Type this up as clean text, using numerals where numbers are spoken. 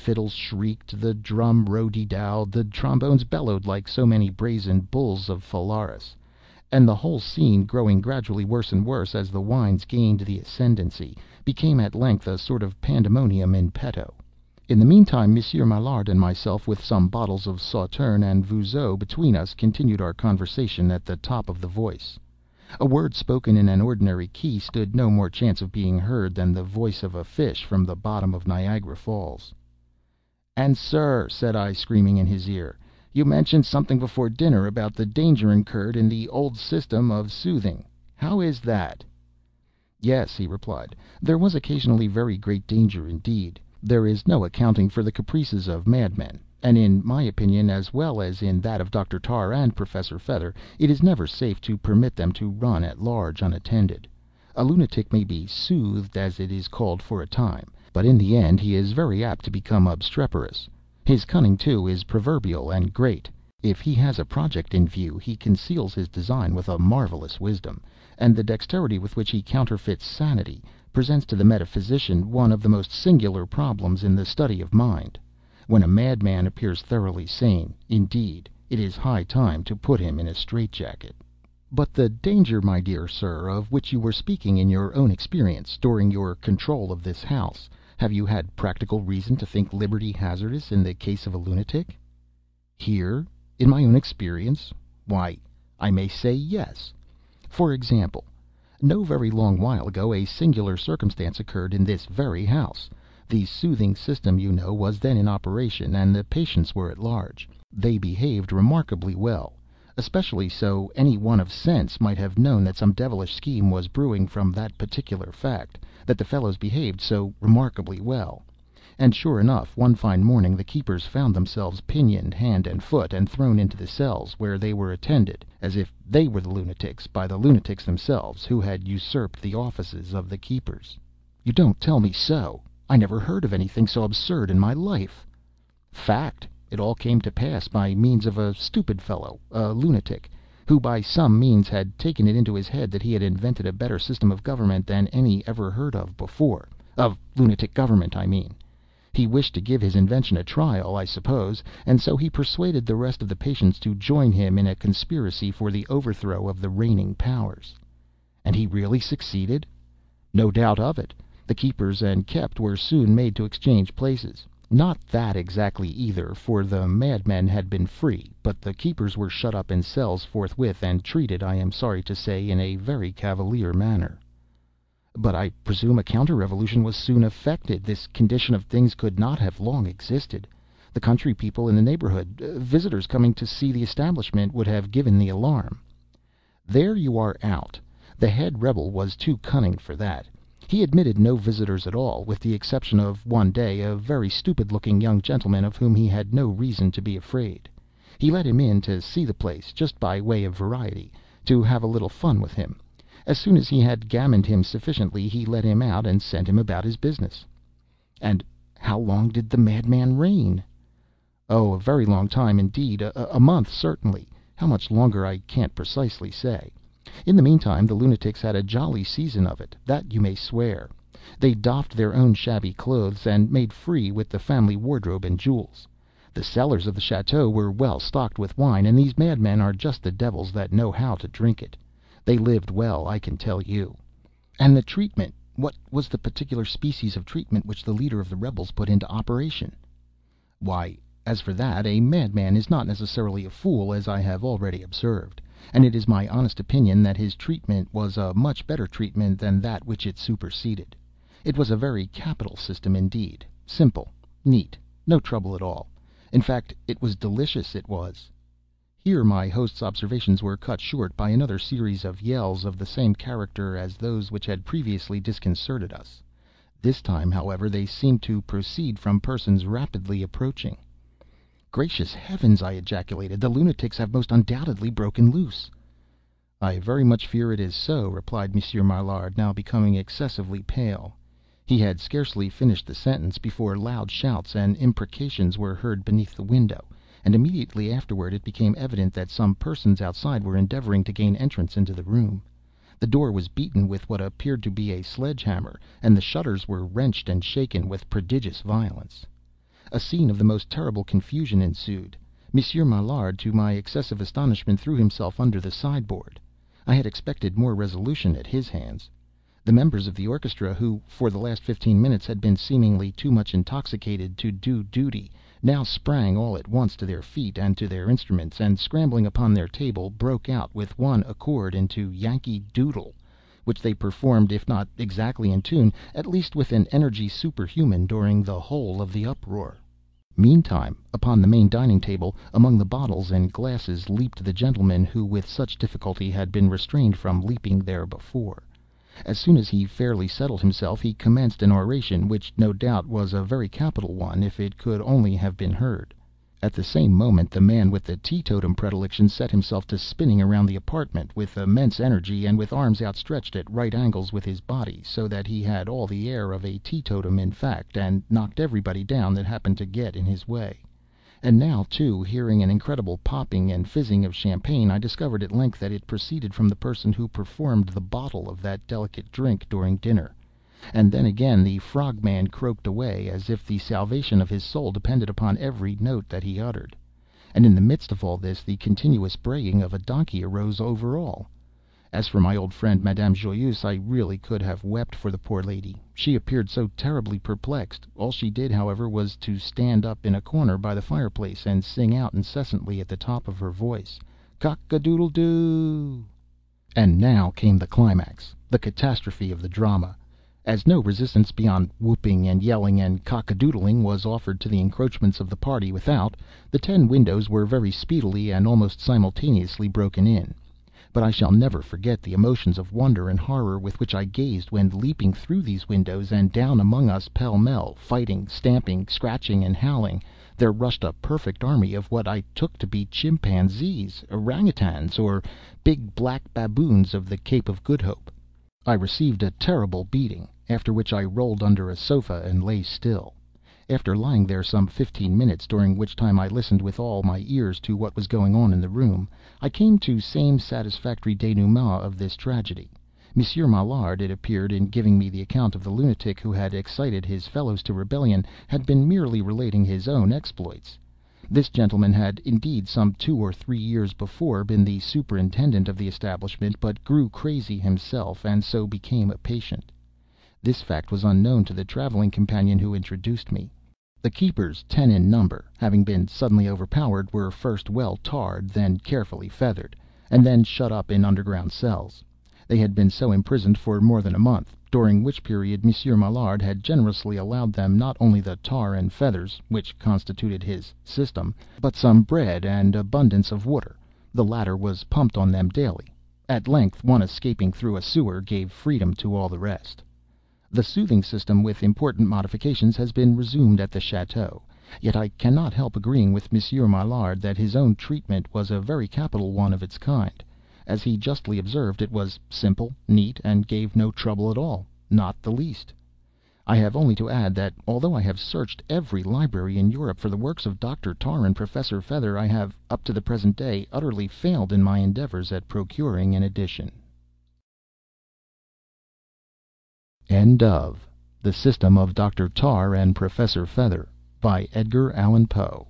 fiddles shrieked, the drum rody-dowed, the trombones bellowed like so many brazen bulls of Phalaris, and the whole scene, growing gradually worse and worse as the wines gained the ascendancy, became at length a sort of pandemonium in petto. In the meantime, Monsieur Maillard and myself, with some bottles of Sauterne and Vougeot between us, continued our conversation at the top of the voice. A word spoken in an ordinary key stood no more chance of being heard than the voice of a fish from the bottom of Niagara Falls. "And, sir," said I, screaming in his ear, "you mentioned something before dinner about the danger incurred in the old system of soothing. How is that?" "Yes," he replied, "there was occasionally very great danger indeed. There is no accounting for the caprices of madmen, and in my opinion, as well as in that of Dr. Tarr and Professor Fether, it is never safe to permit them to run at large unattended. A lunatic may be soothed, as it is called, for a time, but in the end he is very apt to become obstreperous. His cunning, too, is proverbial and great. If he has a project in view, he conceals his design with a marvelous wisdom, and the dexterity with which he counterfeits sanity presents to the metaphysician one of the most singular problems in the study of mind. When a madman appears thoroughly sane, indeed, it is high time to put him in a straitjacket." "But the danger, my dear sir, of which you were speaking in your own experience, during your control of this house, have you had practical reason to think liberty hazardous in the case of a lunatic?" "Here? In my own experience? Why, I may say yes. For example, no very long while ago a singular circumstance occurred in this very house. The soothing system, you know, was then in operation, and the patients were at large. They behaved remarkably well. Especially so, any one of sense might have known that some devilish scheme was brewing from that particular fact, that the fellows behaved so remarkably well. And sure enough, one fine morning the keepers found themselves pinioned hand and foot, and thrown into the cells, where they were attended, as if they were the lunatics, by the lunatics themselves, who had usurped the offices of the keepers." "You don't tell me so! I never heard of anything so absurd in my life." "Fact. It all came to pass by means of a stupid fellow, a lunatic, who by some means had taken it into his head that he had invented a better system of government than any ever heard of before, of lunatic government, I mean. He wished to give his invention a trial, I suppose, and so he persuaded the rest of the patients to join him in a conspiracy for the overthrow of the reigning powers." "And he really succeeded?" "No doubt of it. The keepers and kept were soon made to exchange places. Not that exactly either, for the madmen had been free, but the keepers were shut up in cells forthwith, and treated, I am sorry to say, in a very cavalier manner." "But I presume a counter-revolution was soon effected. This condition of things could not have long existed. The country people in the neighborhood, visitors coming to see the establishment, would have given the alarm." "There you are out. The head rebel was too cunning for that. He admitted no visitors at all, with the exception of, one day, a very stupid-looking young gentleman of whom he had no reason to be afraid. He let him in to see the place, just by way of variety, to have a little fun with him. As soon as he had gammoned him sufficiently, he let him out and sent him about his business." "And how long did the madman reign?" "Oh, a very long time indeed. A month, certainly. How much longer I can't precisely say. In the meantime the lunatics had a jolly season of it, that you may swear. They doffed their own shabby clothes, and made free with the family wardrobe and jewels. The cellars of the chateau were well stocked with wine, and these madmen are just the devils that know how to drink it. They lived well, I can tell you." "And the treatment? What was the particular species of treatment which the leader of the rebels put into operation?" "Why, as for that, a madman is not necessarily a fool, as I have already observed, and it is my honest opinion that his treatment was a much better treatment than that which it superseded. It was a very capital system indeed, simple, neat, no trouble at all. In fact, it was delicious, it was." Here my host's observations were cut short by another series of yells of the same character as those which had previously disconcerted us. This time, however, they seemed to proceed from persons rapidly approaching. "Gracious heavens!" I ejaculated, "the lunatics have most undoubtedly broken loose." "I very much fear it is so," replied Monsieur Maillard, now becoming excessively pale. He had scarcely finished the sentence before loud shouts and imprecations were heard beneath the window, and immediately afterward it became evident that some persons outside were endeavoring to gain entrance into the room. The door was beaten with what appeared to be a sledge hammer, and the shutters were wrenched and shaken with prodigious violence. A scene of the most terrible confusion ensued. Monsieur Maillard, to my excessive astonishment, threw himself under the sideboard. I had expected more resolution at his hands. The members of the orchestra, who, for the last 15 minutes, had been seemingly too much intoxicated to do duty, now sprang all at once to their feet and to their instruments, and, scrambling upon their table, broke out with one accord into Yankee Doodle, which they performed, if not exactly in tune, at least with an energy superhuman, during the whole of the uproar. Meantime, upon the main dining table, among the bottles and glasses, leaped the gentleman who with such difficulty had been restrained from leaping there before. As soon as he fairly settled himself, he commenced an oration, which, no doubt, was a very capital one, if it could only have been heard. At the same moment, the man with the teetotum predilection set himself to spinning around the apartment with immense energy, and with arms outstretched at right angles with his body, so that he had all the air of a teetotum in fact, and knocked everybody down that happened to get in his way. And now, too, hearing an incredible popping and fizzing of champagne, I discovered at length that it proceeded from the person who performed the bottle of that delicate drink during dinner. And then again the frogman croaked away, as if the salvation of his soul depended upon every note that he uttered. And in the midst of all this, the continuous braying of a donkey arose over all. As for my old friend Madame Joyeuse, I really could have wept for the poor lady. She appeared so terribly perplexed. All she did, however, was to stand up in a corner by the fireplace, and sing out incessantly at the top of her voice, "Cock-a-doodle-doo!" And now came the climax, the catastrophe of the drama. As no resistance beyond whooping and yelling and cock-a-doodling was offered to the encroachments of the party without, the 10 windows were very speedily and almost simultaneously broken in. But I shall never forget the emotions of wonder and horror with which I gazed when, leaping through these windows and down among us pell-mell, fighting, stamping, scratching, and howling, there rushed a perfect army of what I took to be chimpanzees, orangutans, or big black baboons of the Cape of Good Hope. I received a terrible beating, after which I rolled under a sofa and lay still. After lying there some 15 minutes, during which time I listened with all my ears to what was going on in the room, I came to same satisfactory denouement of this tragedy. Monsieur Maillard, it appeared, in giving me the account of the lunatic who had excited his fellows to rebellion, had been merely relating his own exploits. This gentleman had, indeed, some 2 or 3 years before, been the superintendent of the establishment, but grew crazy himself, and so became a patient. This fact was unknown to the traveling companion who introduced me. The keepers, 10 in number, having been suddenly overpowered, were first well tarred, then carefully feathered, and then shut up in underground cells. They had been so imprisoned for more than a month, during which period Monsieur Maillard had generously allowed them not only the tar and feathers, which constituted his "system," but some bread and abundance of water. The latter was pumped on them daily. At length one, escaping through a sewer, gave freedom to all the rest. The soothing system, with important modifications, has been resumed at the chateau. Yet I cannot help agreeing with Monsieur Maillard that his own treatment was a very capital one of its kind. As he justly observed, it was simple, neat, and gave no trouble at all, not the least. I have only to add that, although I have searched every library in Europe for the works of Dr. Tarr and Professor Fether, I have, up to the present day, utterly failed in my endeavors at procuring an edition. End of The System of Dr. Tarr and Professor Fether, by Edgar Allan Poe.